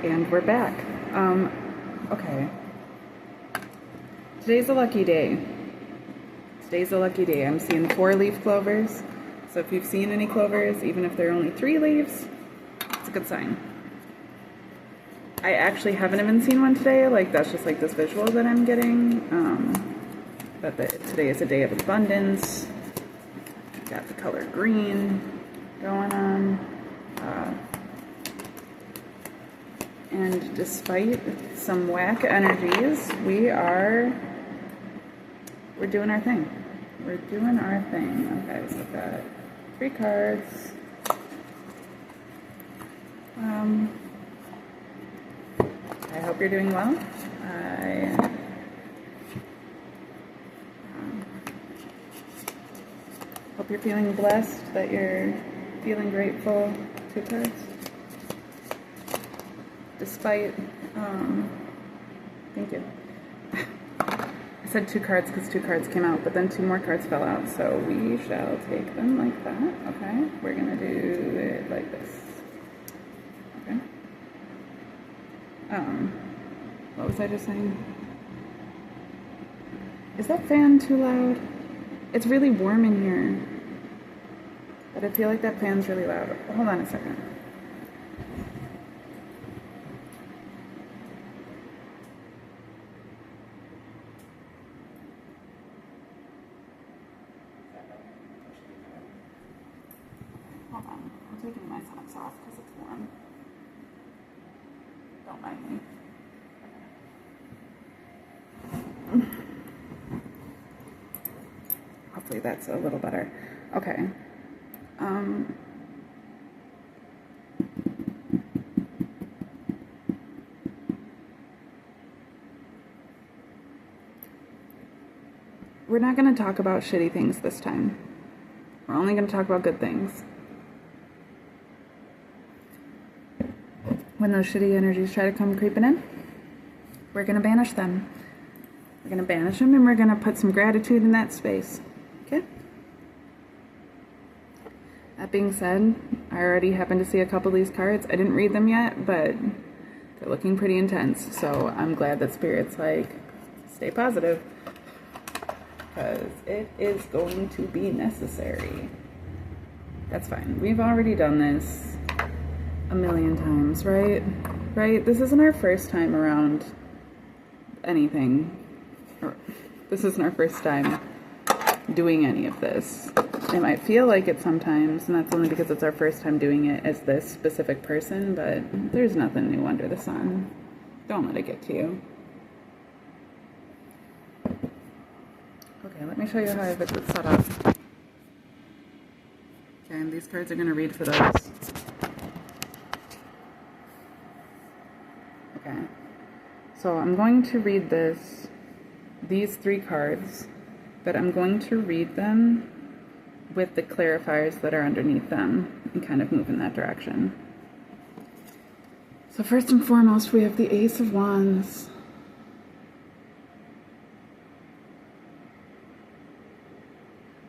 And we're back. Okay. Today's a lucky day. Today's a lucky day. I'm seeing 4-leaf clovers. So if you've seen any clovers, even if they're only 3 leaves, it's a good sign. I actually haven't even seen one today. Like, that's just like this visual that I'm getting. But today is a day of abundance. Got the color green going on. And despite some whack energies, we're doing our thing. We're doing our thing. Okay, so I've got 3 cards. I hope you're doing well. I hope you're feeling blessed, that you're feeling grateful. 2 cards. Despite, thank you. I said 2 cards because 2 cards came out, but then 2 more cards fell out, so we shall take them like that. Okay, we're gonna do it like this. Okay. What was I just saying? Is that fan too loud? It's really warm in here, but I feel like that fan's really loud. Hold on a second. Hold on, I'm taking my socks off because it's warm. Don't mind me. Hopefully that's a little better. Okay. We're not going to talk about shitty things this time. We're only going to talk about good things. When those shitty energies try to come creeping in, we're going to banish them. We're going to banish them, and we're going to put some gratitude in that space. Okay? That being said, I already happened to see a couple of these cards. I didn't read them yet, but they're looking pretty intense. So I'm glad that Spirit's like, stay positive, because it is going to be necessary. That's fine. We've already done this a million times, right? Right? This isn't our first time around anything. This isn't our first time doing any of this. It might feel like it sometimes, and that's only because it's our first time doing it as this specific person, but there's nothing new under the sun. Don't let it get to you. Okay, let me show you how I have it set up. Okay, and these cards are going to read for those. Okay, so I'm going to read these 3 cards, but I'm going to read them with the clarifiers that are underneath them and kind of move in that direction. So first and foremost, we have the Ace of Wands.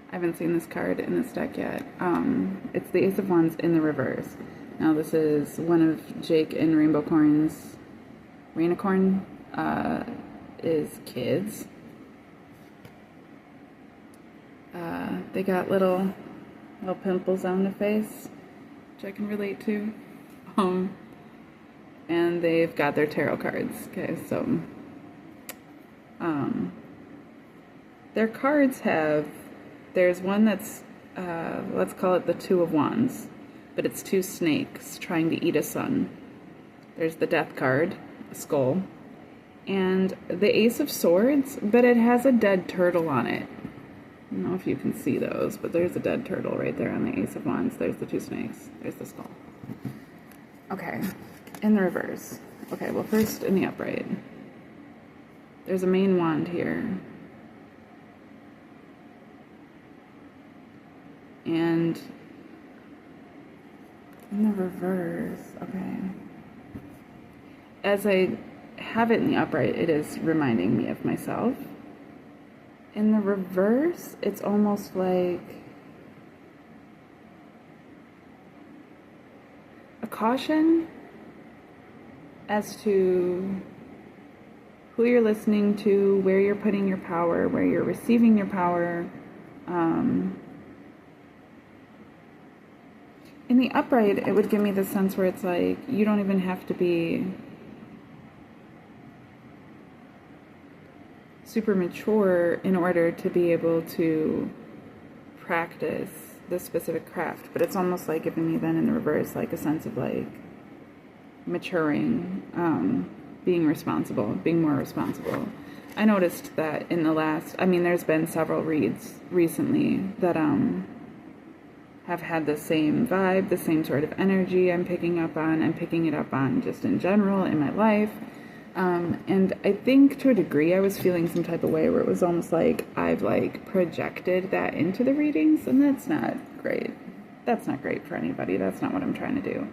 I haven't seen this card in this deck yet. It's the Ace of Wands in the reverse. Now this is one of Jake and Rainicorn's is kids. They got little pimples on the face, which I can relate to. And they've got their tarot cards. Okay, so their cards have, there's one that's let's call it the 2 of Wands, but it's 2 snakes trying to eat a sun. There's the Death card, a skull, and the Ace of Swords, but it has a dead turtle on it. I don't know if you can see those, but there's a dead turtle right there on the Ace of Wands. There's the 2 snakes. There's the skull. Okay, in the reverse. Okay, well first in the upright. There's a main wand here. And in the reverse, okay. As I have it in the upright, it is reminding me of myself. In the reverse, it's almost like a caution as to who you're listening to, where you're putting your power, where you're receiving your power. In the upright, it would give me the sense where it's like, you don't even have to be super mature in order to be able to practice this specific craft. But it's almost like giving me then in the reverse, like a sense of like maturing, being responsible, being more responsible. I noticed that in the last, there's been several reads recently that have had the same vibe, the same sort of energy I'm picking up on. I'm picking it up on just in general in my life. And I think to a degree I was feeling some type of way where it was almost like I've like projected that into the readings, and that's not great. That's not great for anybody. That's not what I'm trying to do.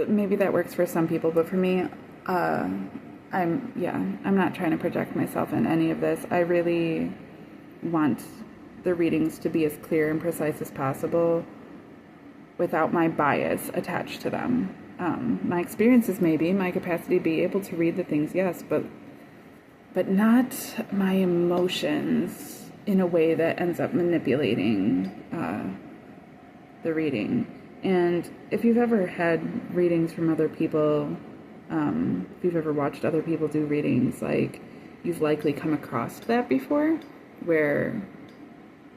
Maybe that works for some people, but for me, I'm not trying to project myself in any of this. I really want the readings to be as clear and precise as possible without my bias attached to them. My experiences maybe, my capacity to be able to read the things, yes, but not my emotions in a way that ends up manipulating the reading. And if you've ever had readings from other people, if you've ever watched other people do readings, like, you've likely come across that before, where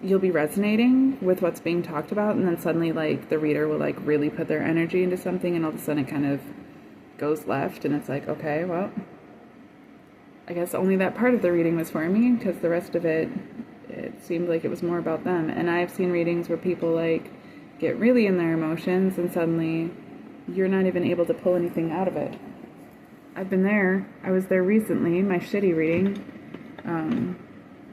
you'll be resonating with what's being talked about, and then suddenly, like, the reader will, like, really put their energy into something, and all of a sudden it kind of goes left, and it's like, okay, well, I guess only that part of the reading was for me, because the rest of it seemed like it was more about them. And I've seen readings where people, like, get really in their emotions, and suddenly you're not even able to pull anything out of it. I've been there. I was there recently, my shitty reading,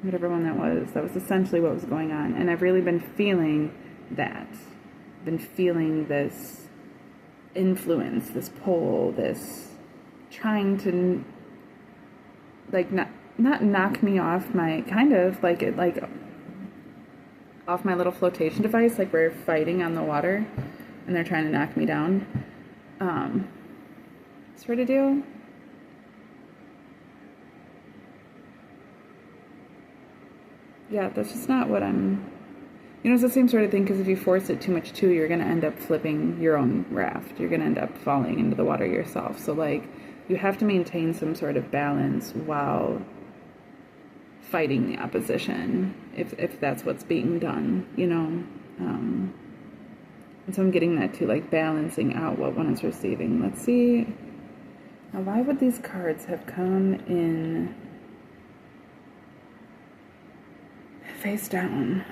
whatever one that was essentially what was going on. And I've really been feeling that. Been feeling this influence, this pull, this trying to, like, not knock me off my, kind of, like, it, like, off my little flotation device, like we're fighting on the water, and they're trying to knock me down. Sort of deal. Yeah, that's just not what I'm... it's the same sort of thing, because if you force it too much too, you're going to end up flipping your own raft. You're going to end up falling into the water yourself. So, like, you have to maintain some sort of balance while fighting the opposition, if that's what's being done, And so I'm getting that too, like, balancing out what one is receiving. Let's see. Now, why would these cards have come in face down?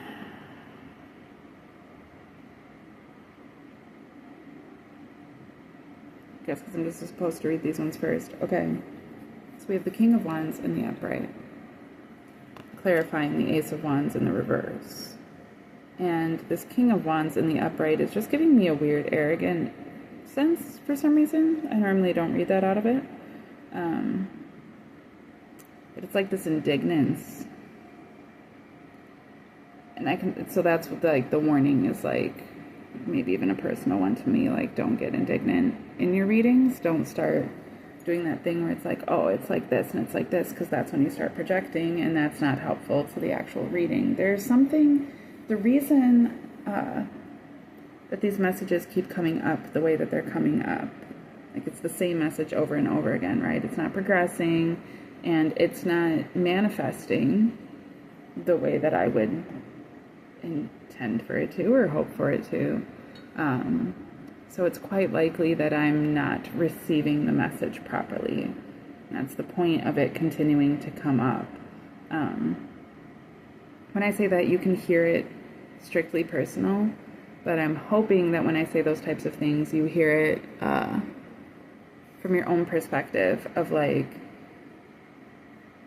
I guess because I'm just supposed to read these ones first. Okay. So we have the King of Wands in the upright, clarifying the Ace of Wands in the reverse. And this King of Wands in the upright is just giving me a weird, arrogant sense for some reason. I normally don't read that out of it. But it's like this indignance. And so that's what, like, the warning is, like, maybe even a personal one to me, like, don't get indignant in your readings. Don't start doing that thing where it's like, oh, it's like this and it's like this, because that's when you start projecting, and that's not helpful to the actual reading. There's something, the reason that these messages keep coming up the way that they're coming up, like, it's the same message over and over again, right? It's not progressing, and it's not manifesting the way that I would intend for it to, or hope for it to. So it's quite likely that I'm not receiving the message properly. That's the point of it continuing to come up. When I say that, you can hear it strictly personal, but I'm hoping that when I say those types of things, you hear it from your own perspective of, like,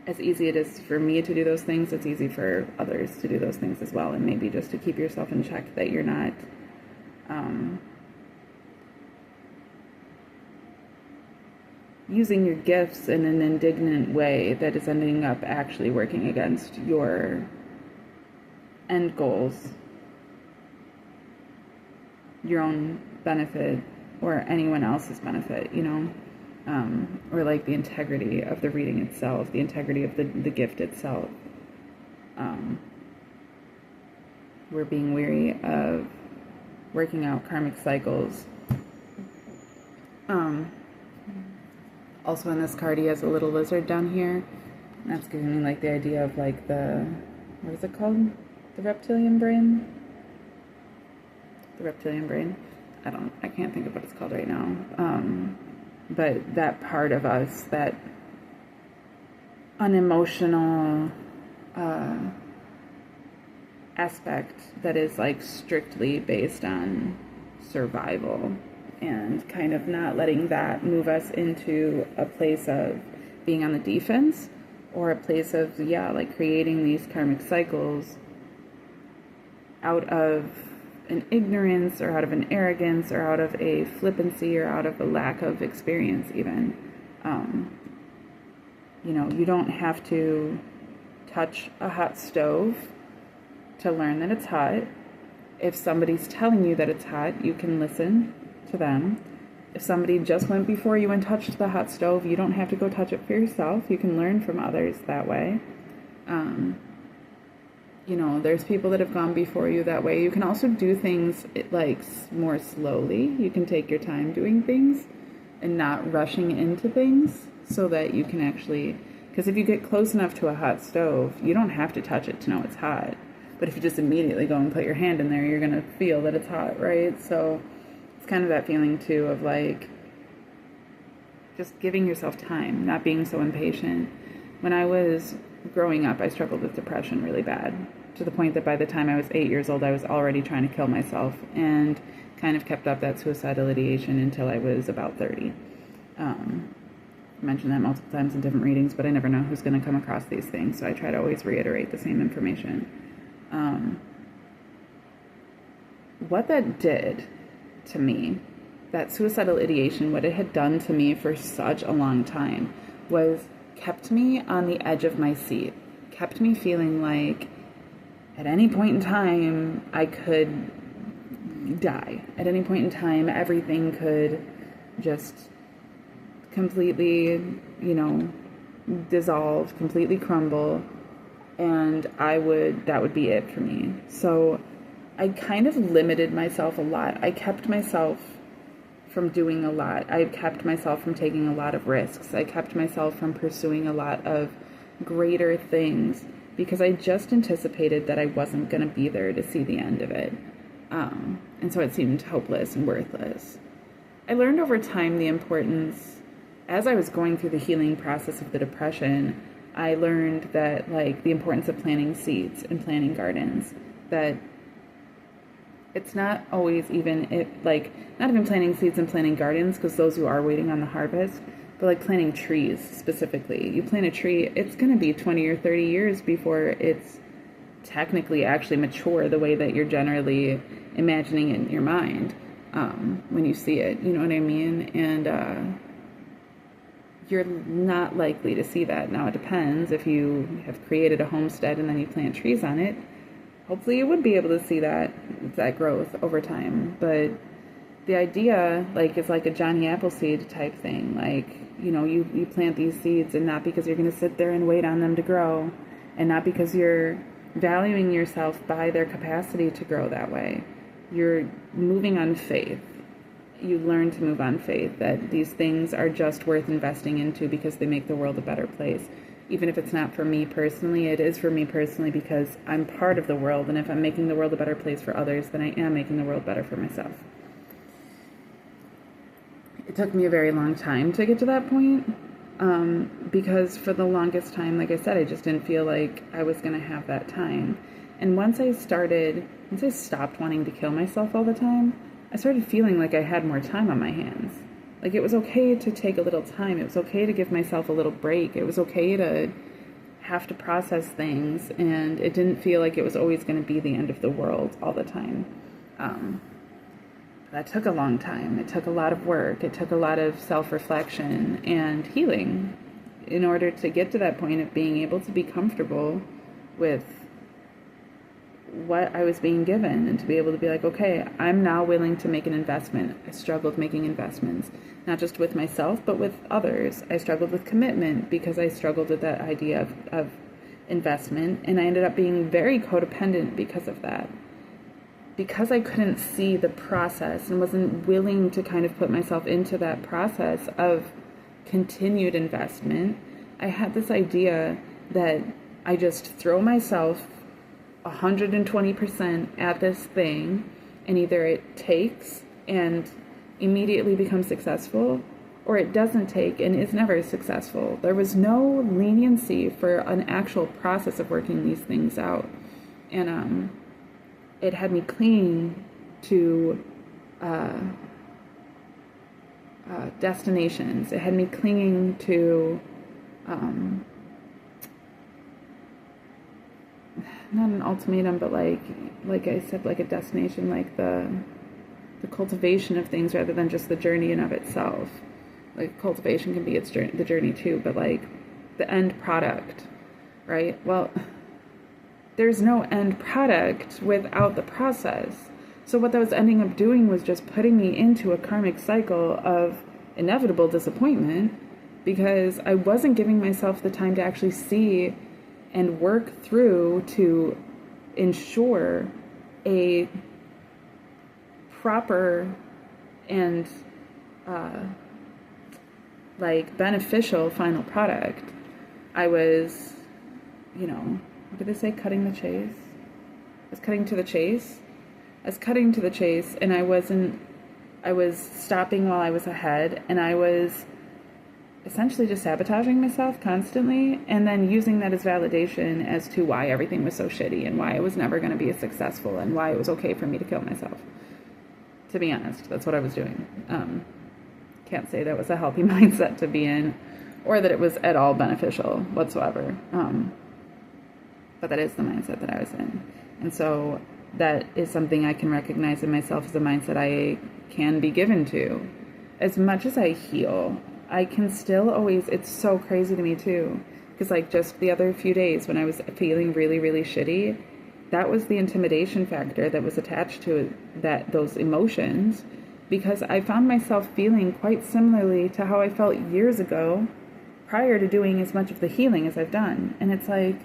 as easy it is for me to do those things, it's easy for others to do those things as well, and maybe just to keep yourself in check, that you're not using your gifts in an indignant way that is ending up actually working against your end goals, your own benefit, or anyone else's benefit, you know, or like the integrity of the reading itself, the integrity of the gift itself. We're being weary of working out karmic cycles. Also in this card, he has a little lizard down here. And that's giving me like the idea of like what is it called? The reptilian brain? The reptilian brain? I can't think of what it's called right now. But that part of us, that unemotional aspect that is like strictly based on survival, and kind of not letting that move us into a place of being on the defense, or a place of, like creating these karmic cycles out of an ignorance, or out of an arrogance, or out of a flippancy, or out of a lack of experience even. You know, you don't have to touch a hot stove to learn that it's hot. If somebody's telling you that it's hot, you can listen to them. If somebody just went before you and touched the hot stove, you don't have to go touch it for yourself. You can learn from others that way. You know, there's people that have gone before you that way. You can also do things like more slowly. You can take your time doing things and not rushing into things, so that you can actually, because if you get close enough to a hot stove, you don't have to touch it to know it's hot. But if you just immediately go and put your hand in there, you're going to feel that it's hot, right? So it's kind of that feeling too of like just giving yourself time, not being so impatient. When I was growing up, I struggled with depression really bad, to the point that by the time I was 8 years old, I was already trying to kill myself, and kind of kept up that suicidal ideation until I was about 30. I mentioned that multiple times in different readings, but I never know who's going to come across these things, so I try to always reiterate the same information. What that did to me, that suicidal ideation, what it had done to me for such a long time, was kept me on the edge of my seat, kept me feeling like at any point in time I could die. At any point in time, everything could just completely, you know, dissolve, completely crumble, and that would be it for me. So I kind of limited myself a lot. I kept myself from doing a lot. I kept myself from taking a lot of risks. I kept myself from pursuing a lot of greater things, because I just anticipated that I wasn't going to be there to see the end of it. And so it seemed hopeless and worthless. I learned over time the importance, as I was going through the healing process of the depression, I learned that, like, the importance of planting seeds and planting gardens, that it's not always even, not even planting seeds and planting gardens, because those who are waiting on the harvest, but like planting trees specifically. You plant a tree, it's going to be 20 or 30 years before it's technically actually mature the way that you're generally imagining it in your mind when you see it, you know what I mean? And you're not likely to see that. Now it depends. If you have created a homestead and then you plant trees on it, hopefully you would be able to see that growth over time. But the idea, like, it's like a Johnny Appleseed type thing. Like, you know, you plant these seeds, and not because you're going to sit there and wait on them to grow, and not because you're valuing yourself by their capacity to grow that way. You're moving on faith. You learn to move on faith, that these things are just worth investing into because they make the world a better place. Even if it's not for me personally, it is for me personally because I'm part of the world, and if I'm making the world a better place for others, then I am making the world better for myself. It took me a very long time to get to that point, because for the longest time, like I said, I just didn't feel like I was going to have that time. And once I stopped wanting to kill myself all the time, I started feeling like I had more time on my hands. Like, it was okay to take a little time. It was okay to give myself a little break. It was okay to have to process things, and it didn't feel like it was always going to be the end of the world all the time. That took a long time. It took a lot of work. It took a lot of self-reflection and healing in order to get to that point of being able to be comfortable with what I was being given, and to be able to be like, okay, I'm now willing to make an investment. I struggled making investments, not just with myself, but with others. I struggled with commitment because I struggled with that idea of investment, and I ended up being very codependent because of that. Because I couldn't see the process and wasn't willing to kind of put myself into that process of continued investment, I had this idea that I just throw myself 120% at this thing, and either it takes and immediately becomes successful, or it doesn't take and is never successful. There was no leniency for an actual process of working these things out. And it had me clinging to destinations. It had me clinging to not an ultimatum, but like I said, like a destination, like the cultivation of things rather than just the journey in of itself. Like cultivation can be the journey too, but like the end product, right? Well, there's no end product without the process. So what that was ending up doing was just putting me into a karmic cycle of inevitable disappointment, because I wasn't giving myself the time to actually see and work through to ensure a proper and beneficial final product. I was, what did they say? Cutting the chase? I was cutting to the chase. I was cutting to the chase, and I was stopping while I was ahead, and I was essentially just sabotaging myself constantly, and then using that as validation as to why everything was so shitty and why I was never going to be as successful and why it was okay for me to kill myself. To be honest, that's what I was doing. Can't say that was a healthy mindset to be in, or that it was at all beneficial whatsoever. But that is the mindset that I was in. And so that is something I can recognize in myself as a mindset I can be given to. As much as I heal, I can still always, it's so crazy to me too, because like just the other few days when I was feeling really, really shitty, that was the intimidation factor that was attached to those emotions, because I found myself feeling quite similarly to how I felt years ago prior to doing as much of the healing as I've done. And it's like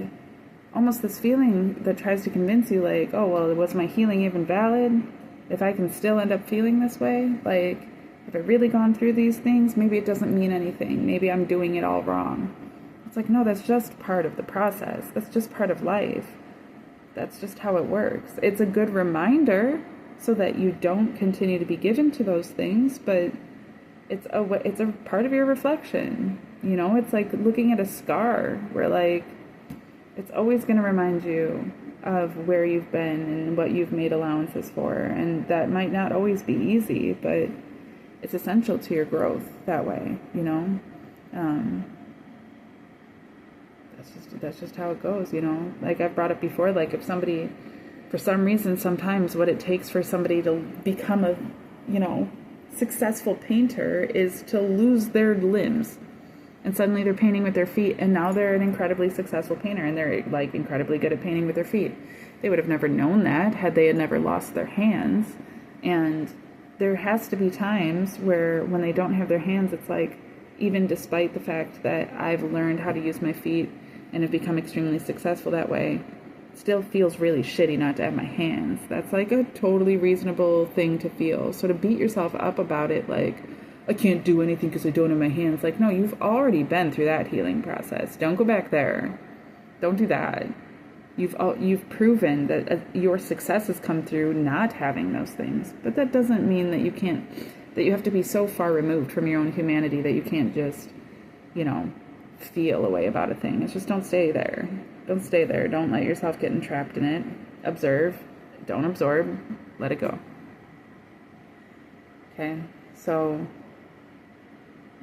almost this feeling that tries to convince you like, oh, well, was my healing even valid? If I can still end up feeling this way, like, have I really gone through these things? Maybe it doesn't mean anything. Maybe I'm doing it all wrong. It's like, no, that's just part of the process. That's just part of life. That's just how it works. It's a good reminder so that you don't continue to be given to those things, but it's a part of your reflection. It's like looking at a scar where like, it's always going to remind you of where you've been and what you've made allowances for. And that might not always be easy, but it's essential to your growth that way, that's just how it goes, like I've brought up before, like if somebody, for some reason, sometimes what it takes for somebody to become a, successful painter is to lose their limbs, and suddenly they're painting with their feet, and now they're an incredibly successful painter, and they're like incredibly good at painting with their feet. They would have never known that had they had never lost their hands. And there has to be times where when they don't have their hands, it's like, even despite the fact that I've learned how to use my feet and have become extremely successful that way, it still feels really shitty not to have my hands. That's like a totally reasonable thing to feel. So to beat yourself up about it, like, I can't do anything because I don't have my hands. Like, no, you've already been through that healing process. Don't go back there. Don't do that. You've proven that your success has come through not having those things. But that doesn't mean that you have to be so far removed from your own humanity that you can't just, feel a way about a thing. It's just don't stay there. Don't stay there. Don't let yourself get entrapped in it. Observe. Don't absorb. Let it go. Okay? So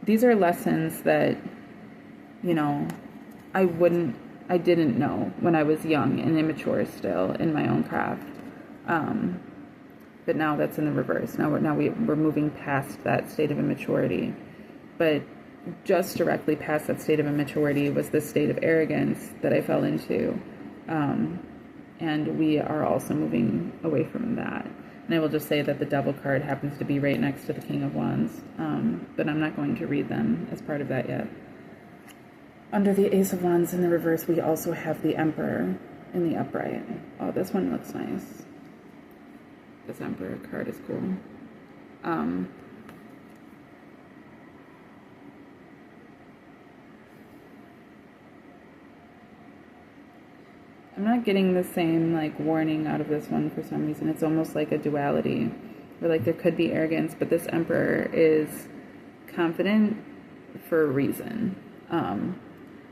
these are lessons that, I didn't know when I was young and immature still in my own craft. But now that's in the reverse. Now we're moving past that state of immaturity. But just directly past that state of immaturity was this state of arrogance that I fell into. And we are also moving away from that. And I will just say that the Devil card happens to be right next to the King of Wands, but I'm not going to read them as part of that yet. Under the Ace of Wands in the reverse, we also have the Emperor in the upright. Oh, this one looks nice. This Emperor card is cool. I'm not getting the same like warning out of this one for some reason. It's almost like a duality, where like there could be arrogance, but this Emperor is confident for a reason.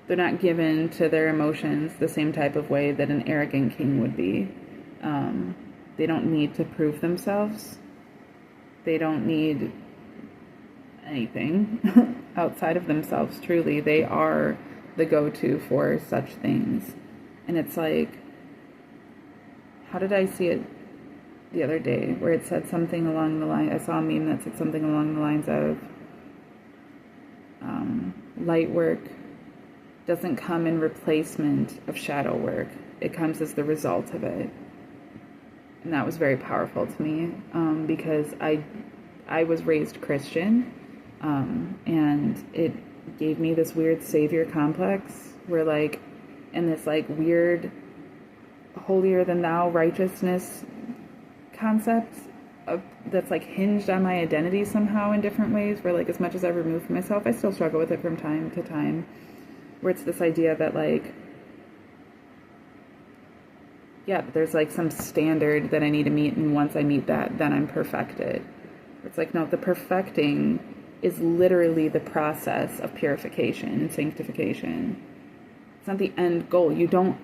They're not given to their emotions the same type of way that an arrogant king would be. They don't need to prove themselves. They don't need anything outside of themselves, truly. They are the go-to for such things. And it's like, how did I see it the other day? Where it said something along the line, I saw a meme that said something along the lines of, light work doesn't come in replacement of shadow work. It comes as the result of it. And that was very powerful to me, because I was raised Christian, and it gave me this weird savior complex where like, and this like weird holier than thou righteousness concept that's like hinged on my identity somehow in different ways, where like as much as I remove from myself, I still struggle with it from time to time, where it's this idea that like, yeah, there's like some standard that I need to meet, and once I meet that, then I'm perfected. It's like, no, the perfecting is literally the process of purification and sanctification. It's not the end goal. You don't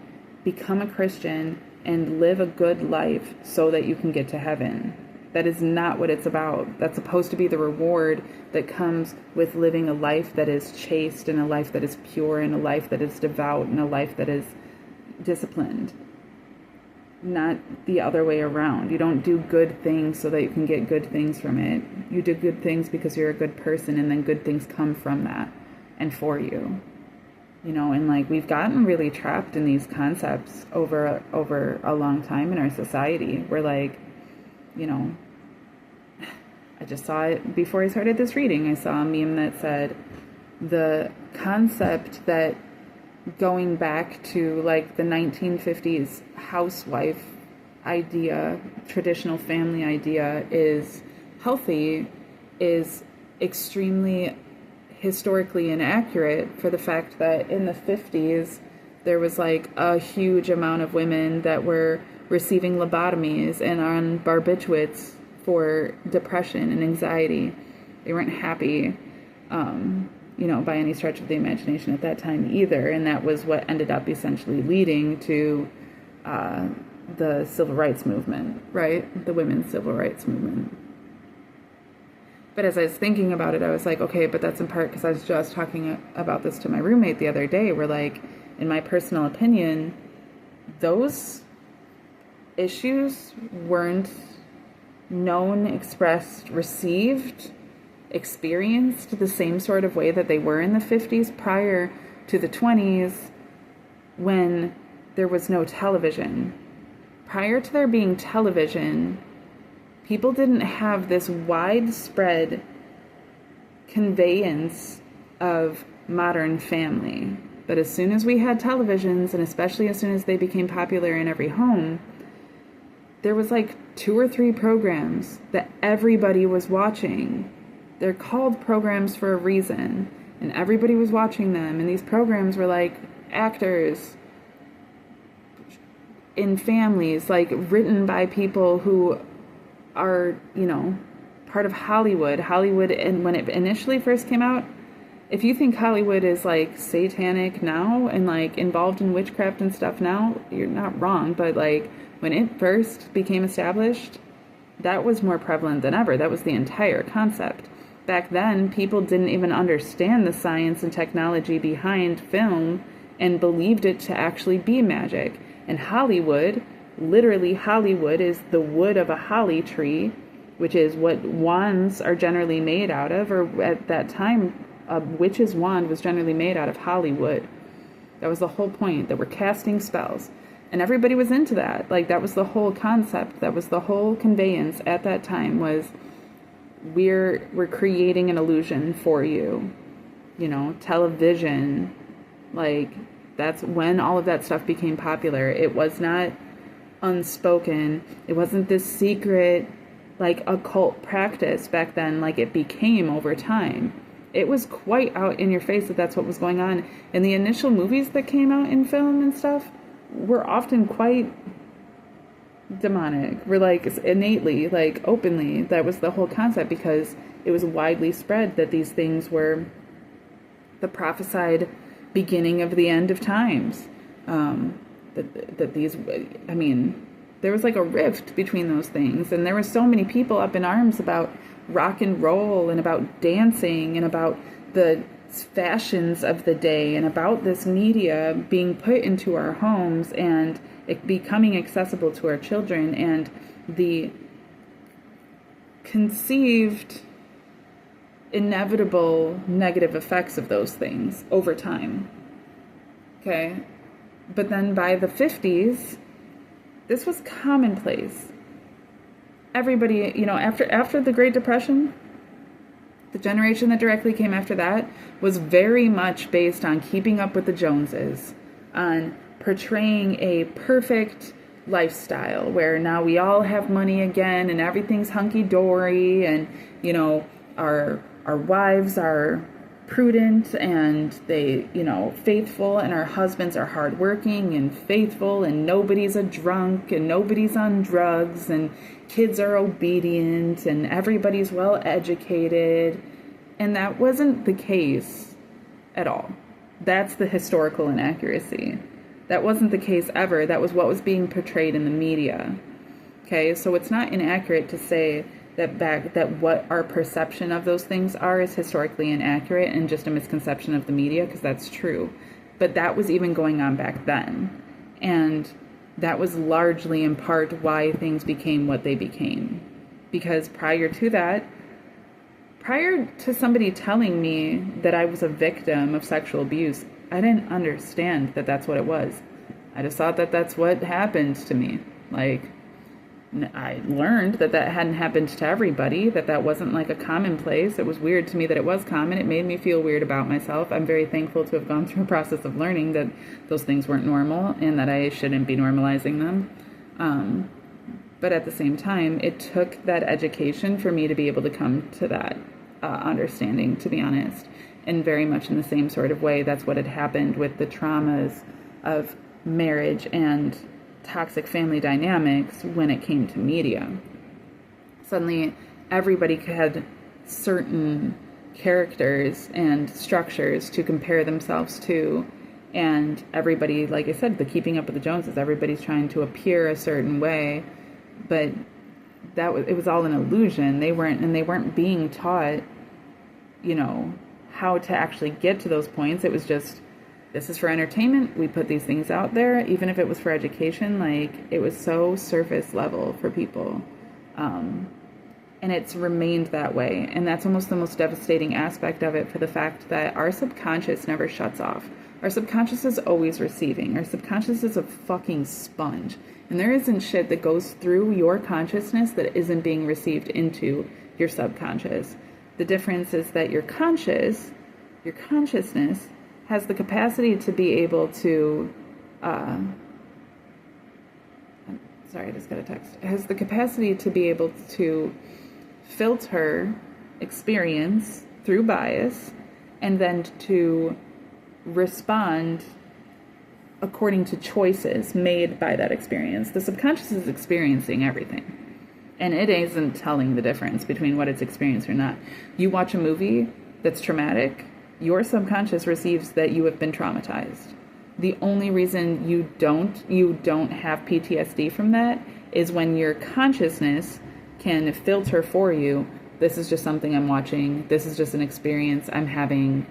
become a Christian and live a good life so that you can get to heaven. That is not what it's about. That's supposed to be the reward that comes with living a life that is chaste, and a life that is pure, and a life that is devout, and a life that is disciplined. Not the other way around. You don't do good things so that you can get good things from it. You do good things because you're a good person, and then good things come from that and for you. You know, and like we've gotten really trapped in these concepts over a long time in our society. We're like, you know, I just saw it before I started this reading. I saw a meme that said the concept that going back to like the 1950s housewife idea, traditional family idea is healthy, is extremely historically inaccurate, for the fact that in the 50s there was like a huge amount of women that were receiving lobotomies and on barbiturates for depression and anxiety. They weren't happy, you know, by any stretch of the imagination at that time either. And that was what ended up essentially leading to the civil rights movement, right? The women's civil rights movement. But as I was thinking about it, I was like, okay, but that's in part because I was just talking about this to my roommate the other day, where like, in my personal opinion, those issues weren't known, expressed, received, experienced the same sort of way that they were in the 50s prior to the 20s, when there was no television. Prior to there being television, people didn't have this widespread conveyance of modern family. But as soon as we had televisions, and especially as soon as they became popular in every home, there was like 2 or 3 programs that everybody was watching. They're called programs for a reason, and everybody was watching them. And these programs were like actors in families, like written by people who are, you know, part of Hollywood. Hollywood, and when it initially first came out, if you think Hollywood is like satanic now and like involved in witchcraft and stuff now, you're not wrong. But like when it first became established, that was more prevalent than ever. That was the entire concept. Back then, people didn't even understand the science and technology behind film and believed it to actually be magic. And Hollywood, literally Hollywood, is the wood of a holly tree, which is what wands are generally made out of, or at that time, a witch's wand was generally made out of Hollywood. That was the whole point, that we're casting spells. And everybody was into that. Like, that was the whole concept. That was the whole conveyance at that time, was we're creating an illusion for you. You know, television, like, that's when all of that stuff became popular. It was not unspoken. It wasn't this secret, like, occult practice back then, like it became over time. It was quite out in your face that that's what was going on. And the initial movies that came out in film and stuff were often quite demonic. Were, like, innately, like, openly. That was the whole concept, because it was widely spread that these things were the prophesied beginning of the end of times. That these, I mean, there was like a rift between those things, and there were so many people up in arms about rock and roll, and about dancing, and about the fashions of the day, and about this media being put into our homes, and it becoming accessible to our children, and the conceived inevitable negative effects of those things over time. Okay? But then by the 50s, this was commonplace. Everybody, you know, after the Great Depression, the generation that directly came after that was very much based on keeping up with the Joneses, on portraying a perfect lifestyle where now we all have money again and everything's hunky-dory, and, you know, our wives are prudent and they, you know, faithful, and our husbands are hardworking and faithful, and nobody's a drunk and nobody's on drugs, and kids are obedient, and everybody's well educated. And that wasn't the case at all. That's the historical inaccuracy. That wasn't the case ever. That was what was being portrayed in the media. Okay, so it's not inaccurate to say that what our perception of those things are is historically inaccurate and just a misconception of the media, because that's true. But that was even going on back then. And that was largely in part why things became what they became. Because prior to somebody telling me that I was a victim of sexual abuse, I didn't understand that that's what it was. I just thought that that's what happened to me. Like, I learned that hadn't happened to everybody, that wasn't like a commonplace. It was weird to me that it was common. It made me feel weird about myself. I'm very thankful to have gone through a process of learning that those things weren't normal and that I shouldn't be normalizing them. But at the same time, it took that education for me to be able to come to that understanding, to be honest. And very much in the same sort of way, that's what had happened with the traumas of marriage and toxic family dynamics when it came to media. Suddenly, everybody had certain characters and structures to compare themselves to, and everybody, like I said, the keeping up with the Joneses, everybody's trying to appear a certain way, but it was all an illusion. They weren't being taught, you know, how to actually get to those points. It was just, this is for entertainment. We put these things out there. Even if it was for education, like, it was so surface level for people. And it's remained that way. And that's almost the most devastating aspect of it, for the fact that our subconscious never shuts off. Our subconscious is always receiving. Our subconscious is a fucking sponge. And there isn't shit that goes through your consciousness that isn't being received into your subconscious. The difference is that your consciousness, has the capacity to be able to, sorry, I just got a text. It has the capacity to be able to filter experience through bias, and then to respond according to choices made by that experience. The subconscious is experiencing everything, and it isn't telling the difference between what it's experienced or not. You watch a movie that's traumatic, your subconscious receives that you have been traumatized. The only reason you don't have PTSD from that is when your consciousness can filter for you, this is just something I'm watching, this is just an experience I'm having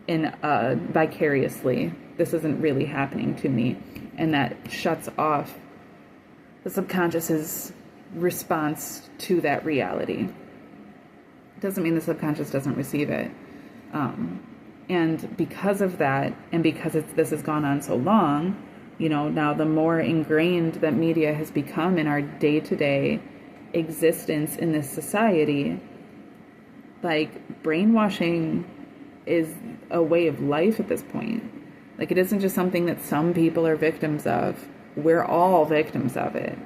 vicariously. This isn't really happening to me. And that shuts off the subconscious's response to that reality. It doesn't mean the subconscious doesn't receive it. And because of that, and because this has gone on so long, You know, now the more ingrained that media has become in our day-to-day existence in this society, like, brainwashing is a way of life at this point. Like, it isn't just something that some people are victims of. We're all victims of it.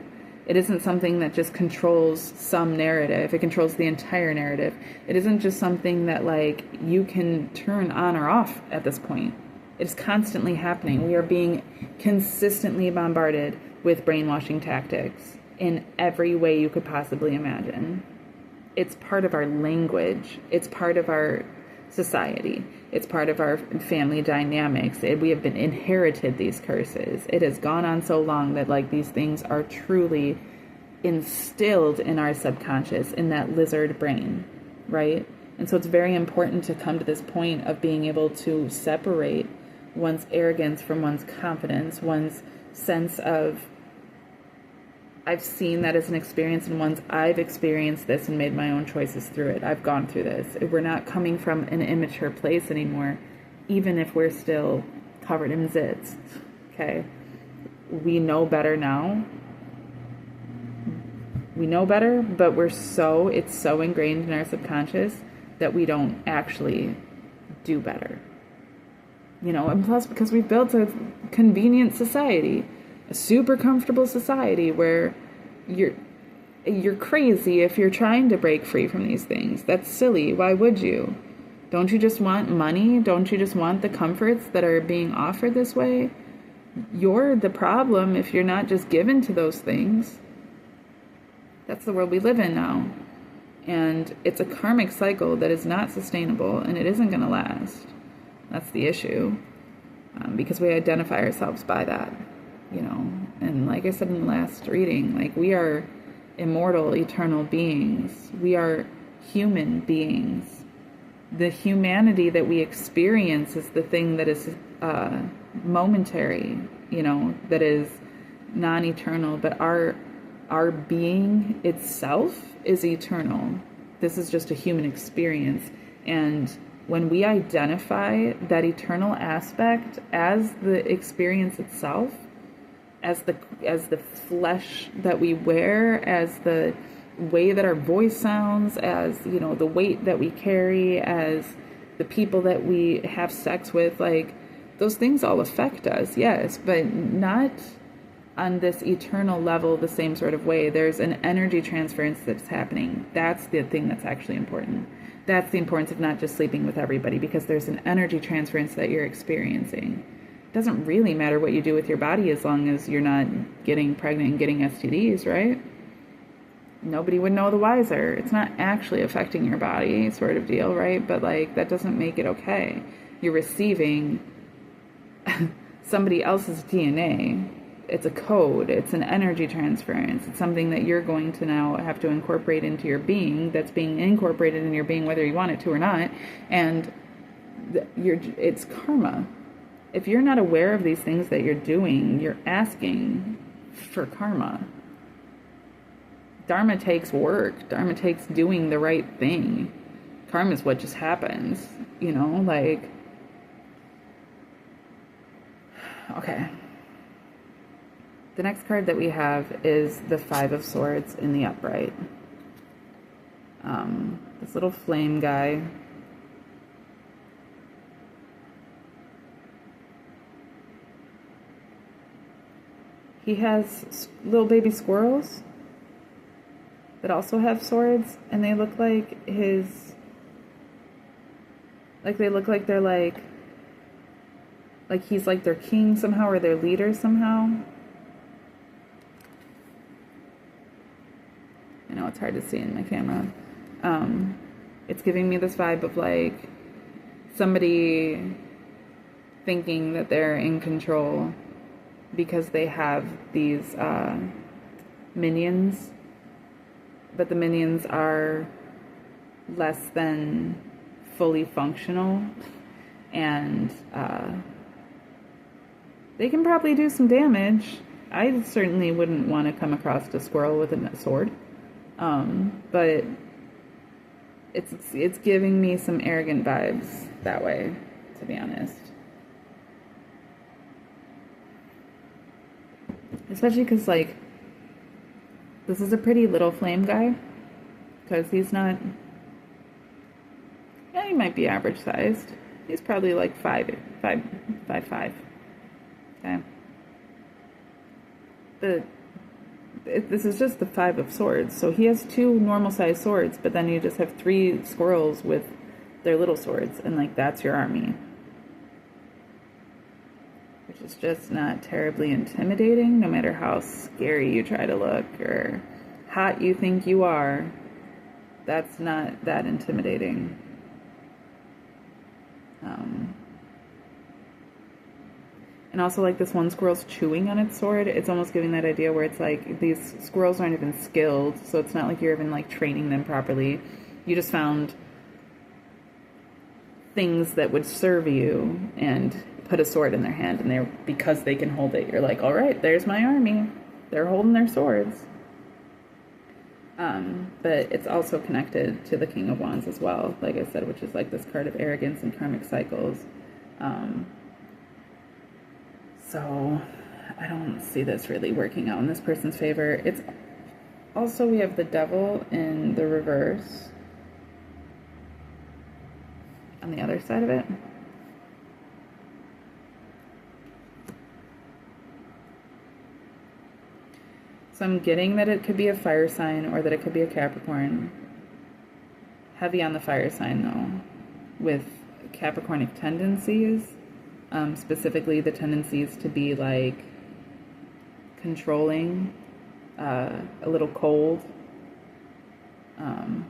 It isn't something that just controls some narrative. It controls the entire narrative. It isn't just something that, like, you can turn on or off at this point. It's constantly happening. We are being consistently bombarded with brainwashing tactics in every way you could possibly imagine. It's part of our language. It's part of our society. It's part of our family dynamics. We have been inherited these curses. It has gone on so long that, like, these things are truly instilled in our subconscious, in that lizard brain, right? And so it's very important to come to this point of being able to separate one's arrogance from one's confidence, one's sense of, I've seen that as an experience, and once I've experienced this and made my own choices through it, I've gone through this. We're not coming from an immature place anymore, even if we're still covered in zits, okay? We know better now. We know better, but it's so ingrained in our subconscious that we don't actually do better. You know, and plus because we've built a convenient society, a super comfortable society where you're crazy if you're trying to break free from these things. That's silly. Why would you? Don't you just want money? Don't you just want the comforts that are being offered this way? You're the problem if you're not just given to those things. That's the world we live in now. And it's a karmic cycle that is not sustainable, and it isn't going to last. That's the issue. Because we identify ourselves by that. You know, and like I said in the last reading, like, we are immortal, eternal beings. We are human beings. The humanity that we experience is the thing that is momentary, you know, that is non-eternal, but our being itself is eternal. This is just a human experience. And when we identify that eternal aspect as the experience itself, as the flesh that we wear, as the way that our voice sounds, as, you know, the weight that we carry, as the people that we have sex with, like, those things all affect us, yes, but not on this eternal level the same sort of way. There's an energy transference that's happening. That's the thing that's actually important. That's the importance of not just sleeping with everybody, because there's an energy transference that you're experiencing. It doesn't really matter what you do with your body as long as you're not getting pregnant and getting STDs, right? Nobody would know the wiser. It's not actually affecting your body, sort of deal, right? But, like, that doesn't make it okay. You're receiving somebody else's DNA. It's a code. It's an energy transference. It's something that you're going to now have to incorporate into your being, that's being incorporated in your being whether you want it to or not. And it's karma. If you're not aware of these things that you're doing, you're asking for karma. Dharma takes work. Dharma takes doing the right thing. Karma is what just happens, you know, like, okay. The next card that we have is the Five of Swords in the upright. This little flame guy. He has little baby squirrels that also have swords, and they look like they look like they're like he's like their king somehow, or their leader somehow. I know it's hard to see in my camera. It's giving me this vibe of, like, somebody thinking that they're in control because they have these minions, but the minions are less than fully functional, and they can probably do some damage. I certainly wouldn't want to come across a squirrel with a sword, but it's giving me some arrogant vibes that way, to be honest. Especially because, like, this is a pretty little flame guy. Because he's not... Yeah, he might be average sized. He's probably like 5'5". Okay. This is just the 5 of swords. So he has 2 normal sized swords, but then you just have 3 squirrels with their little swords. And, like, that's your army. Which is just not terribly intimidating, no matter how scary you try to look or hot you think you are. That's not that intimidating. And also, like, this one squirrel's chewing on its sword. It's almost giving that idea where it's like these squirrels aren't even skilled, so it's not like you're even, like, training them properly. You just found things that would serve you and put a sword in their hand, and because they can hold it, you're like, all right, there's my army. They're holding their swords. But it's also connected to the King of Wands as well, like I said, which is like this card of arrogance and karmic cycles. So I don't see this really working out in this person's favor. It's also, we have the Devil in the reverse on the other side of it. So I'm getting that it could be a fire sign or that it could be a Capricorn. Heavy on the fire sign, though, with Capricornic tendencies, specifically the tendencies to be, like, controlling, a little cold. The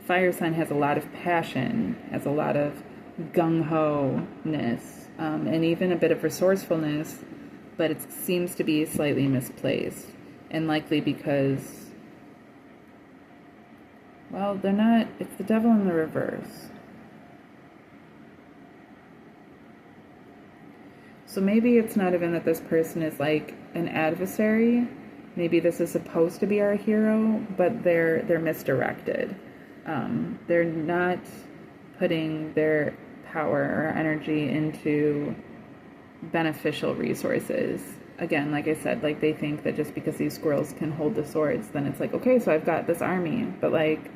fire sign has a lot of passion, has a lot of gung-ho-ness, and even a bit of resourcefulness, but it seems to be slightly misplaced, and likely because, well, they're not, it's the Devil in the reverse. So maybe it's not even that this person is, like, an adversary. Maybe this is supposed to be our hero, but they're misdirected. They're not putting their power or energy into beneficial resources. Again, like I said, like, they think that just because these squirrels can hold the swords, then it's like, okay, so I've got this army. But, like,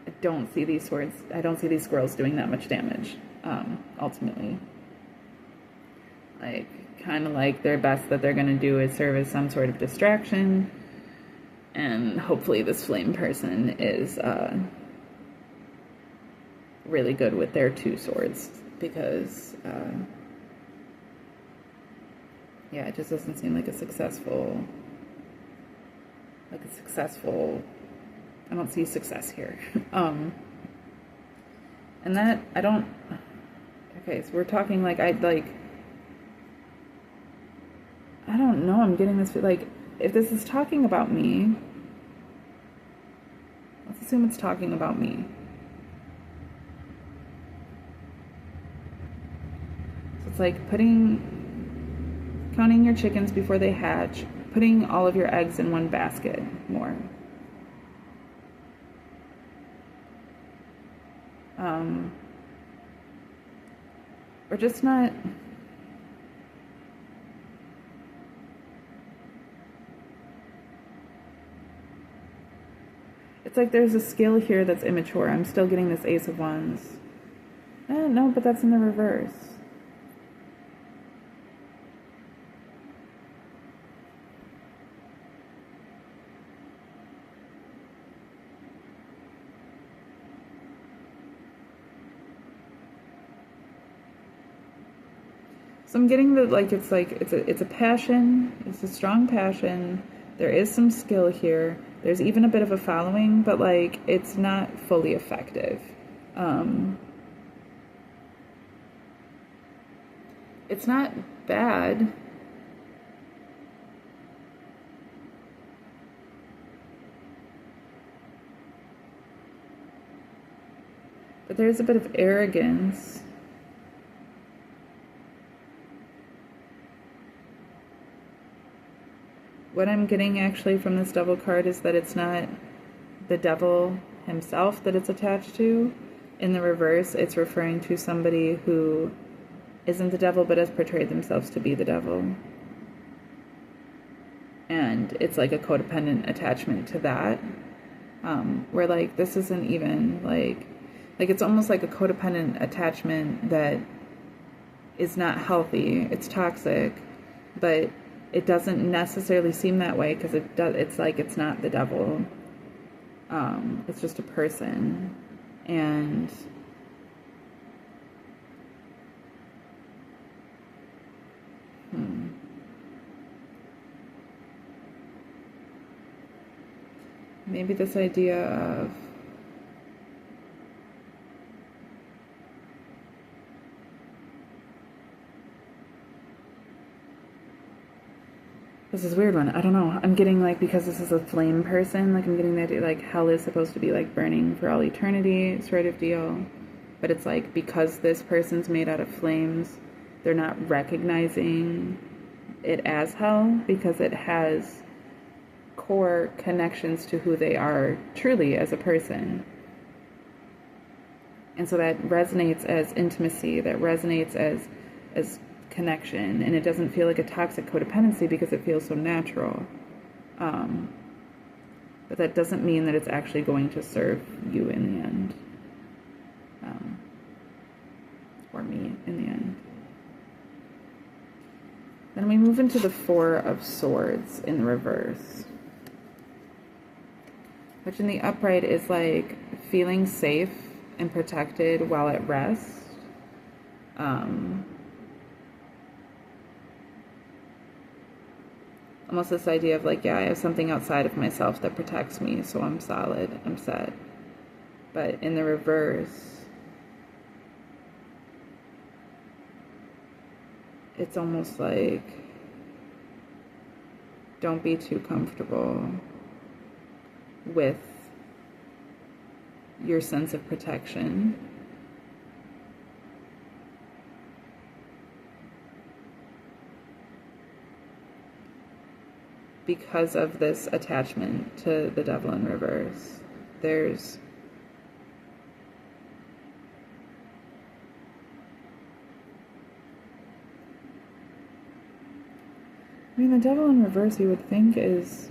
I don't see these squirrels doing that much damage, ultimately. Like, kind of like their best that they're going to do is serve as some sort of distraction, and hopefully this flame person is really good with their 2 swords, because yeah, it just doesn't seem like a successful, I don't see success here. And that, okay, so we're talking, like, I don't know, I'm getting this, like, if this is talking about me, let's assume it's talking about me. So it's like counting your chickens before they hatch, putting all of your eggs in one basket more. Or just not... It's like there's a skill here that's immature. I'm still getting this Ace of Wands. No, but that's in the reverse. So I'm getting that, like, it's a passion. It's a strong passion. There is some skill here. There's even a bit of a following, but, like, it's not fully effective. It's not bad. But there's a bit of arrogance. What I'm getting actually from this Devil card is that it's not the devil himself that it's attached to. In the reverse, it's referring to somebody who isn't the devil but has portrayed themselves to be the devil. and it's like a codependent attachment to that, where like this isn't even like it's almost like a codependent attachment that is not healthy. It's toxic, but it doesn't necessarily seem that way because it's like it's not the devil. It's just a person, and maybe this idea of this is a weird one. I don't know. I'm getting like, because this is a flame person, like I'm getting the idea like hell is supposed to be like burning for all eternity sort of deal. But it's like, because this person's made out of flames, they're not recognizing it as hell because it has core connections to who they are truly as a person. And so that resonates as intimacy, that resonates as connection, and it doesn't feel like a toxic codependency because it feels so natural. But that doesn't mean that it's actually going to serve you in the end. Or me in the end. Then we move into the Four of Swords in the reverse, which in the upright is like feeling safe and protected while at rest. Almost this idea of like, yeah, I have something outside of myself that protects me, so I'm solid, I'm set. But in the reverse, it's almost like, don't be too comfortable with your sense of protection. Because of this attachment to the devil in reverse. The devil in reverse you would think is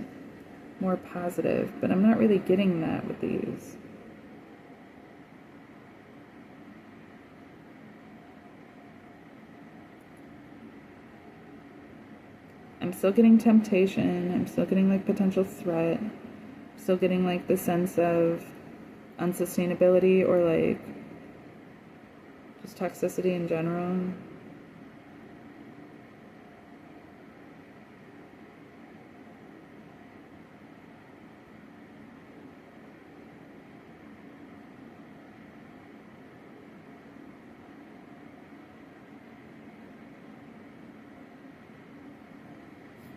more positive, but I'm not really getting that with these. I'm still getting temptation, I'm still getting like potential threat, I'm still getting like the sense of unsustainability or like just toxicity in general.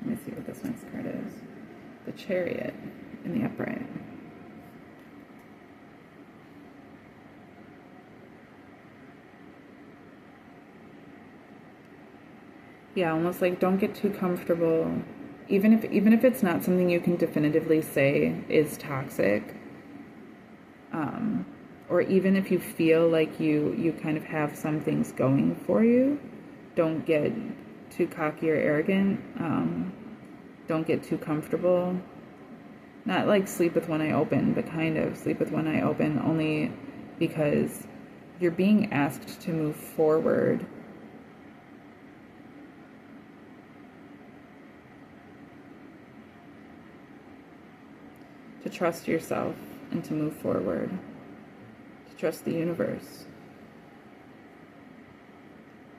Let me see what this next card is. The Chariot in the upright. Yeah, almost like don't get too comfortable. Even if it's not something you can definitively say is toxic, or even if you feel like you kind of have some things going for you, don't get too cocky or arrogant. Don't get too comfortable. Not like sleep with one eye open, but kind of sleep with one eye open, only because you're being asked to move forward. To trust yourself and to move forward. To trust the universe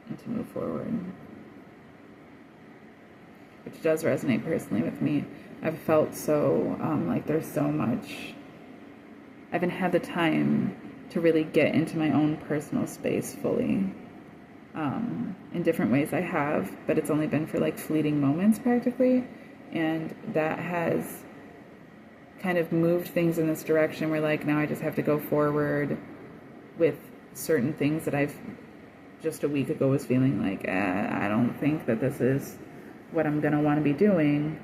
and to move forward. Which does resonate personally with me. I've felt so like there's so much. I haven't had the time to really get into my own personal space fully. In different ways I have, but it's only been for like fleeting moments practically. And that has kind of moved things in this direction where like now I just have to go forward with certain things that I've just a week ago was feeling like, I don't think that this is what I'm gonna want to be doing,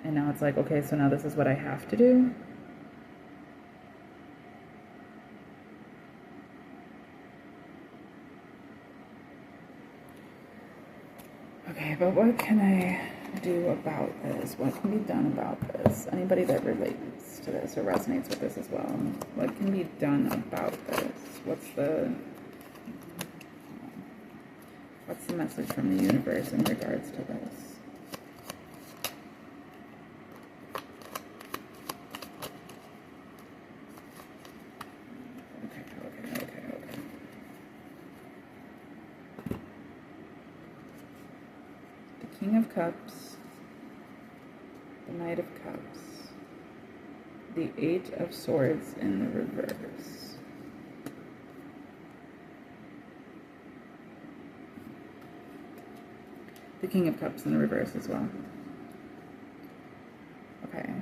and now it's like, okay, so now this is what I have to do. Okay, but what can I do about this? What can be done about this? Anybody that relates to this or resonates with this as well. What can be done about this? What's the message from the universe in regards to this? Okay. The King of Cups, the Knight of Cups, the Eight of Swords in the reverse. The King of Cups in the reverse as well. Okay.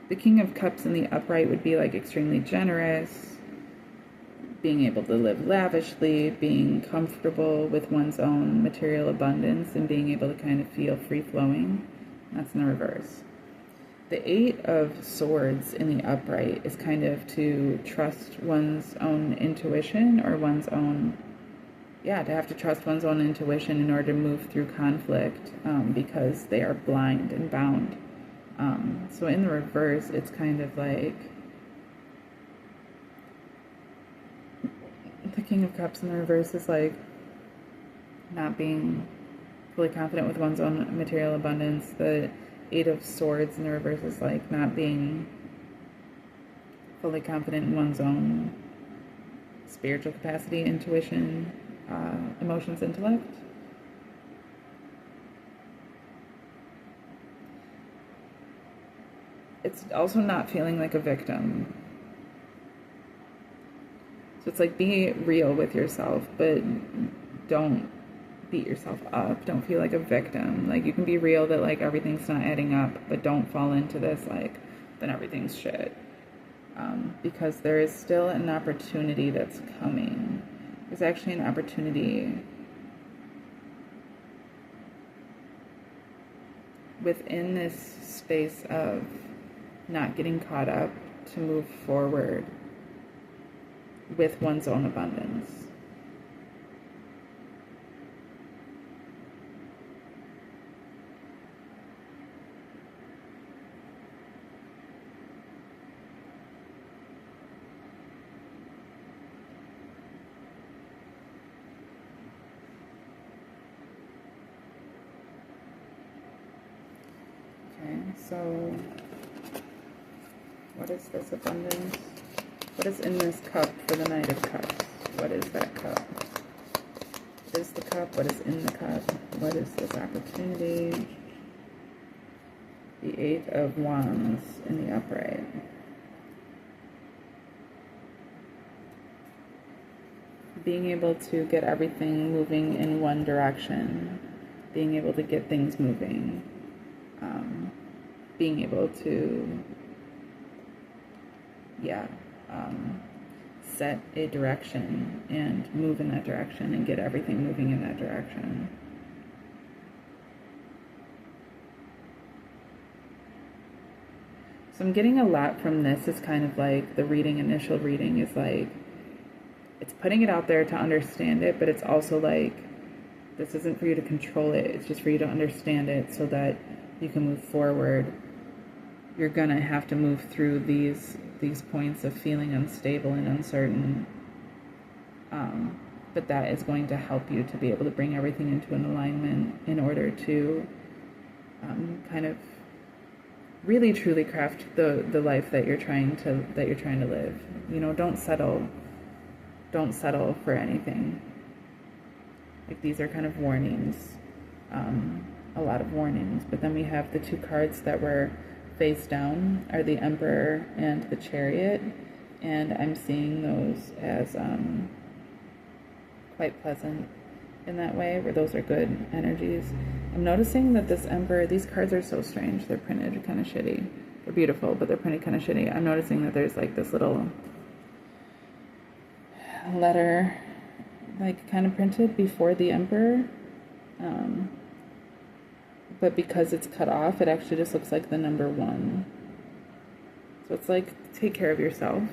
The King of Cups in the upright would be like extremely generous, being able to live lavishly, being comfortable with one's own material abundance, and being able to kind of feel free-flowing. That's in the reverse. The Eight of Swords in the upright is kind of to trust one's own intuition, or one's own, to have to trust one's own intuition in order to move through conflict, because they are blind and bound. So in the reverse, it's kind of like the King of Cups in the reverse is like not being fully confident with one's own material abundance. The Eight of Swords in the reverse is like not being fully confident in one's own spiritual capacity, intuition, emotions, intellect. It's also not feeling like a victim. So it's like, be real with yourself, but don't beat yourself up. Don't feel like a victim. Like, you can be real that like everything's not adding up, but don't fall into this like, then everything's shit. Because there is still an opportunity that's coming. There's actually an opportunity within this space of not getting caught up to move forward with one's own abundance. Okay, so what is this abundance? What is in this cup for the Knight of Cups? What is that cup? What is the cup? What is in the cup? What is this opportunity? The Eight of Wands in the upright. Being able to get everything moving in one direction. Being able to get things moving. Being able to set a direction and move in that direction and get everything moving in that direction. So I'm getting a lot from this. Is kind of like the initial reading is like, it's putting it out there to understand it, but it's also like, this isn't for you to control it. It's just for you to understand it so that you can move forward. You're gonna have to move through these points of feeling unstable and uncertain, but that is going to help you to be able to bring everything into an alignment in order to kind of really truly craft the life that you're trying to live. You know, don't settle for anything. Like, these are kind of warnings, a lot of warnings. But then we have the two cards that were face down are the Emperor and the Chariot, and I'm seeing those as quite pleasant in that way, where those are good energies. I'm noticing that this Emperor, these cards are so strange. They're printed kind of shitty. They're beautiful, but they're printed kind of shitty. I'm noticing that there's like this little letter like kind of printed before the Emperor, but because it's cut off, it actually just looks like the number 1. So it's like, take care of yourself,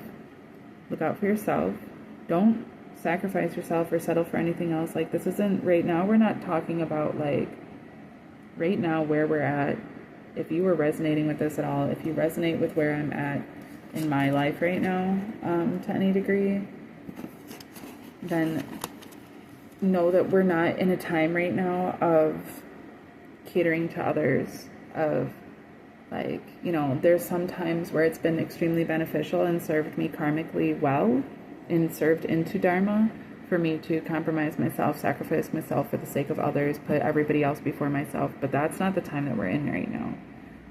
look out for yourself, don't sacrifice yourself or settle for anything else. Like, this isn't, right now, we're not talking about, like, right now where we're at. If you were resonating with this at all, if you resonate with where I'm at in my life right now, to any degree, then know that we're not in a time right now of catering to others, of, like, you know, there's some times where it's been extremely beneficial and served me karmically well and served into Dharma for me to compromise myself, sacrifice myself for the sake of others, put everybody else before myself. But that's not the time that we're in right now.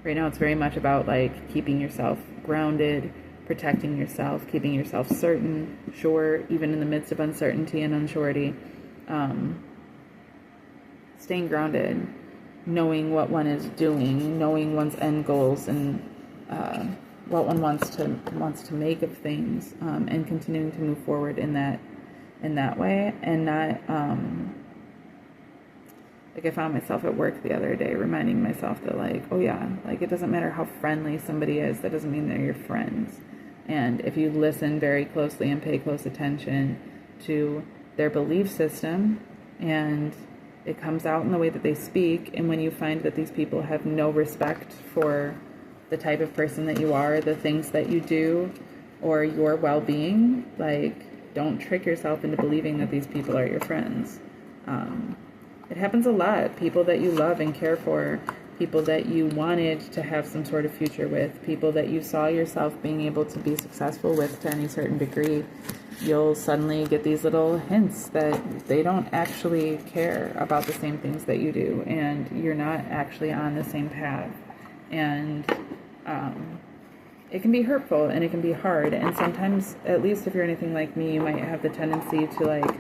Right now, it's very much about, like, keeping yourself grounded, protecting yourself, keeping yourself certain, sure, even in the midst of uncertainty and unsurety. Staying grounded, knowing what one is doing, knowing one's end goals, and what one wants to make of things, and continuing to move forward in that way, and not like, I found myself at work the other day reminding myself that, like, oh yeah, like, it doesn't matter how friendly somebody is, that doesn't mean they're your friends. And if you listen very closely and pay close attention to their belief system, and it comes out in the way that they speak, and when you find that these people have no respect for the type of person that you are, the things that you do, or your well-being, like, don't trick yourself into believing that these people are your friends. It happens a lot. People that you love and care for, people that you wanted to have some sort of future with, people that you saw yourself being able to be successful with to any certain degree, you'll suddenly get these little hints that they don't actually care about the same things that you do, and you're not actually on the same path. And it can be hurtful, and it can be hard, and sometimes, at least if you're anything like me, you might have the tendency to, like,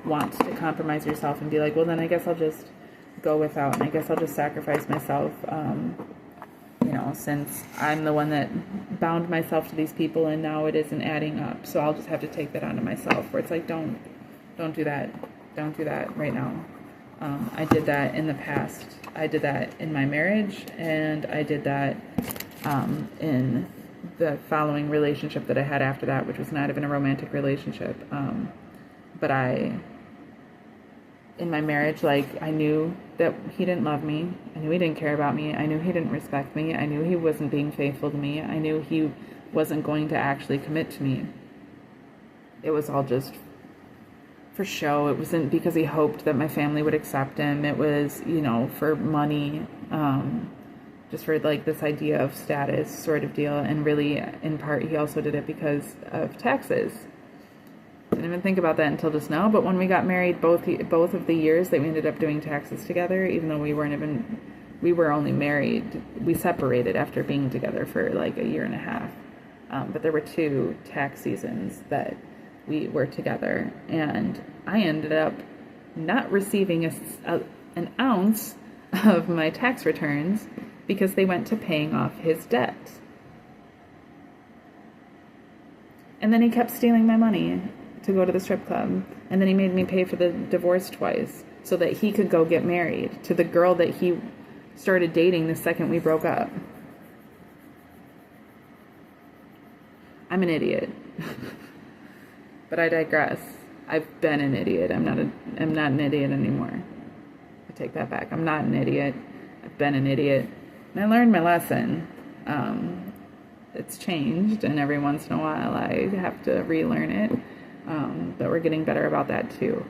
want to compromise yourself and be like, well, then I guess I'll just go without, and I guess I'll just sacrifice myself, you know, since I'm the one that bound myself to these people and now it isn't adding up, so I'll just have to take that onto myself. Where it's like, don't do that. Don't do that right now. I did that in the past. I did that in my marriage, and I did that in the following relationship that I had after that, which was not even a romantic relationship. But in my marriage, like, I knew that he didn't love me. I knew he didn't care about me. I knew he didn't respect me. I knew he wasn't being faithful to me. I knew he wasn't going to actually commit to me. It was all just for show. It wasn't because he hoped that my family would accept him. It was, you know, for money, just for, like, this idea of status sort of deal. And really, in part, he also did it because of taxes. Didn't even think about that until just now, but when we got married, both of the years that we ended up doing taxes together, even though we were only married, we separated after being together for like a year and a half. But there were 2 tax seasons that we were together, and I ended up not receiving an ounce of my tax returns because they went to paying off his debt. And then he kept stealing my money to go to the strip club, and then he made me pay for the divorce twice so that he could go get married to the girl that he started dating the second we broke up. I'm an idiot. But I digress. I've been an idiot. I'm not an idiot anymore. I take that back. I'm not an idiot. I've been an idiot. And I learned my lesson. It's changed, and every once in a while I have to relearn it. But we're getting better about that too.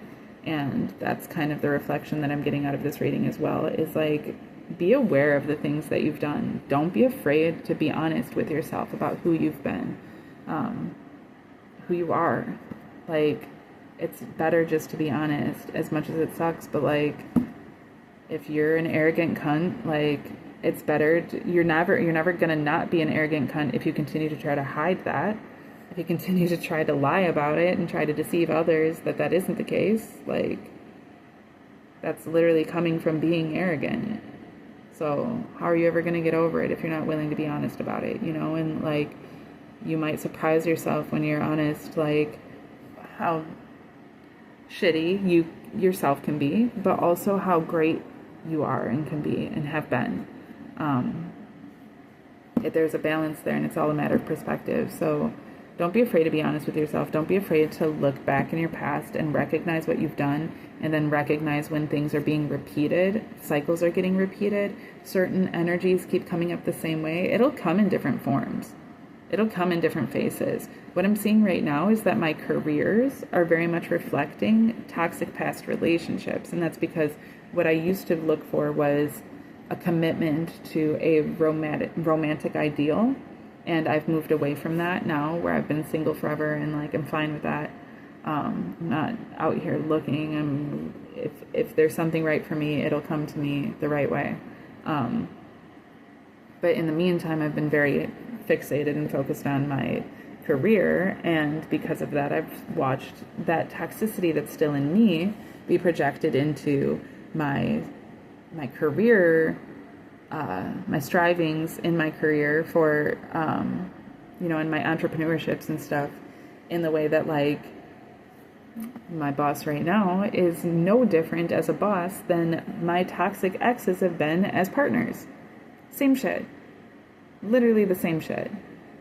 And that's kind of the reflection that I'm getting out of this reading as well, is like, be aware of the things that you've done. Don't be afraid to be honest with yourself about who you've been, who you are. Like, it's better just to be honest, as much as it sucks, but like, if you're an arrogant cunt, like, it's better you're never gonna not be an arrogant cunt if you continue to try to hide that. If you continue to try to lie about it and try to deceive others that isn't the case, like, that's literally coming from being arrogant. So how are you ever going to get over it if you're not willing to be honest about it, you know? And like, you might surprise yourself when you're honest, like, how shitty you yourself can be, but also how great you are and can be and have been. There's a balance there, and it's all a matter of perspective. So Don't be afraid to be honest with yourself. Don't be afraid to look back in your past and recognize what you've done, and then recognize when things are being repeated, cycles are getting repeated, certain energies keep coming up the same way. It'll come in different forms. It'll come in different faces. What I'm seeing right now is that my careers are very much reflecting toxic past relationships, and that's because what I used to look for was a commitment to a romantic ideal. And I've moved away from that now, where I've been single forever, and like I'm fine with that. I'm not out here looking. If there's something right for me, it'll come to me the right way. But in the meantime, I've been very fixated and focused on my career, and because of that, I've watched that toxicity that's still in me be projected into my career. My strivings in my career for, in my entrepreneurships and stuff, in the way that, like, my boss right now is no different as a boss than my toxic exes have been as partners. Same shit. Literally the same shit.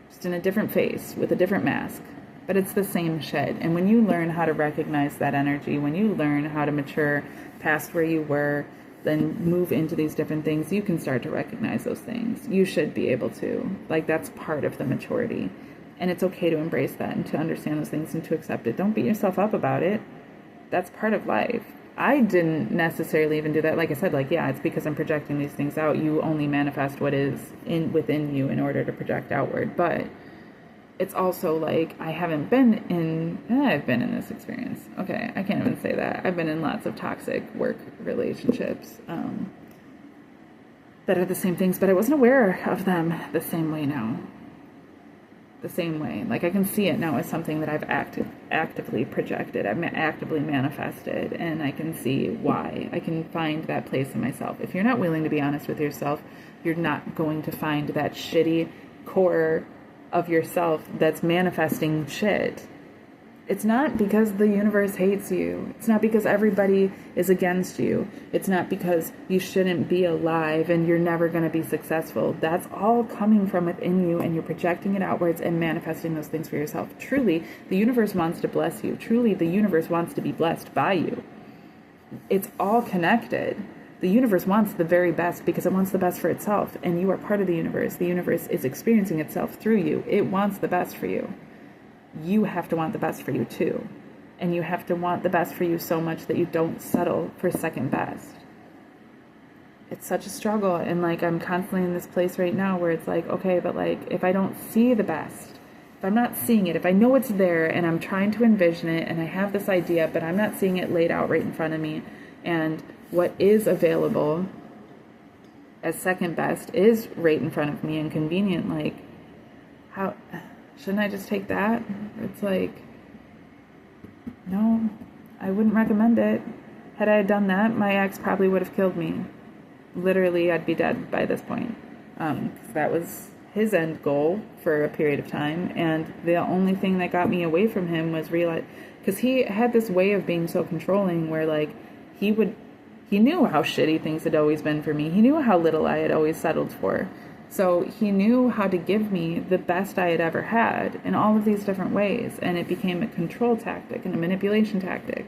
Just in a different face, with a different mask. But it's the same shit. And when you learn how to recognize that energy, when you learn how to mature past where you were, then move into these different things, you can start to recognize those things. You should be able to. Like, that's part of the maturity. And it's okay to embrace that and to understand those things and to accept it. Don't beat yourself up about it. That's part of life. I didn't necessarily even do that. Like I said, like, yeah, it's because I'm projecting these things out. You only manifest what is within you in order to project outward. But it's also like, I've been in this experience. Okay, I can't even say that. I've been in lots of toxic work relationships that are the same things, but I wasn't aware of them the same way now. The same way. Like, I can see it now as something that I've actively projected. I've actively manifested, and I can see why. I can find that place in myself. If you're not willing to be honest with yourself, you're not going to find that shitty core of yourself that's manifesting shit. It's not because the universe hates you. It's not because everybody is against you. It's not because you shouldn't be alive and you're never going to be successful. That's all coming from within you, and you're projecting it outwards and manifesting those things for yourself. Truly, the universe wants to bless you. Truly, the universe wants to be blessed by you. It's all connected. The universe wants the very best because it wants the best for itself, and you are part of the universe. The universe is experiencing itself through you. It wants the best for you. You have to want the best for you too. And you have to want the best for you so much that you don't settle for second best. It's such a struggle, and like, I'm constantly in this place right now where it's like, okay, but like, if I don't see the best, if I'm not seeing it, if I know it's there and I'm trying to envision it and I have this idea, but I'm not seeing it laid out right in front of me, and what is available as second best is right in front of me and convenient, like, how shouldn't I just take that? It's like, no, I wouldn't recommend it. Had I done that, my ex probably would have killed me. Literally, I'd be dead by this point. That was his end goal for a period of time, and the only thing that got me away from him was realize, because he had this way of being so controlling where, like, he knew how shitty things had always been for me. He knew how little I had always settled for. So he knew how to give me the best I had ever had in all of these different ways, and it became a control tactic and a manipulation tactic.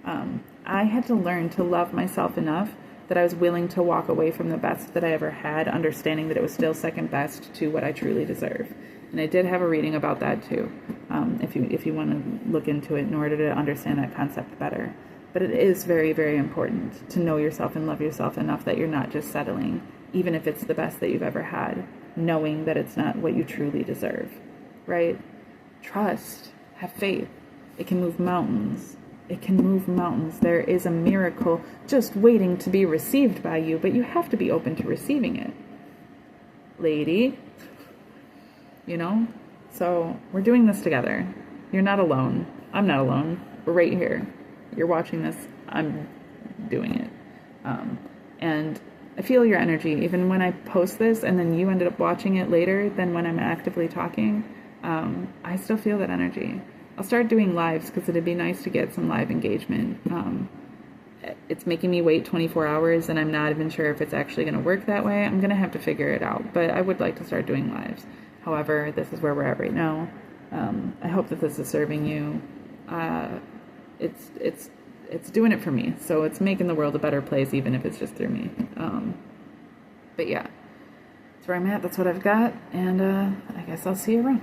I had to learn to love myself enough that I was willing to walk away from the best that I ever had, understanding that it was still second best to what I truly deserve. And I did have a reading about that too, if you want to look into it in order to understand that concept better. But it is very, very important to know yourself and love yourself enough that you're not just settling, even if it's the best that you've ever had, knowing that it's not what you truly deserve, right? Trust, have faith. It can move mountains. It can move mountains. There is a miracle just waiting to be received by you, but you have to be open to receiving it. Lady, So we're doing this together. You're not alone. I'm not alone. We're right here. You're watching this. I'm doing it. And I feel your energy, even when I post this and then you ended up watching it later than when I'm actively talking. I still feel that energy. I'll start doing lives because it'd be nice to get some live engagement. It's making me wait 24 hours, and I'm not even sure if it's actually going to work that way. I'm going to have to figure it out, but I would like to start doing lives. However, this is where we're at right now. I hope that this is serving you. It's doing it for me, so it's making the world a better place, even if it's just through me. But yeah, that's where I'm at. That's what I've got, and I guess I'll see you around.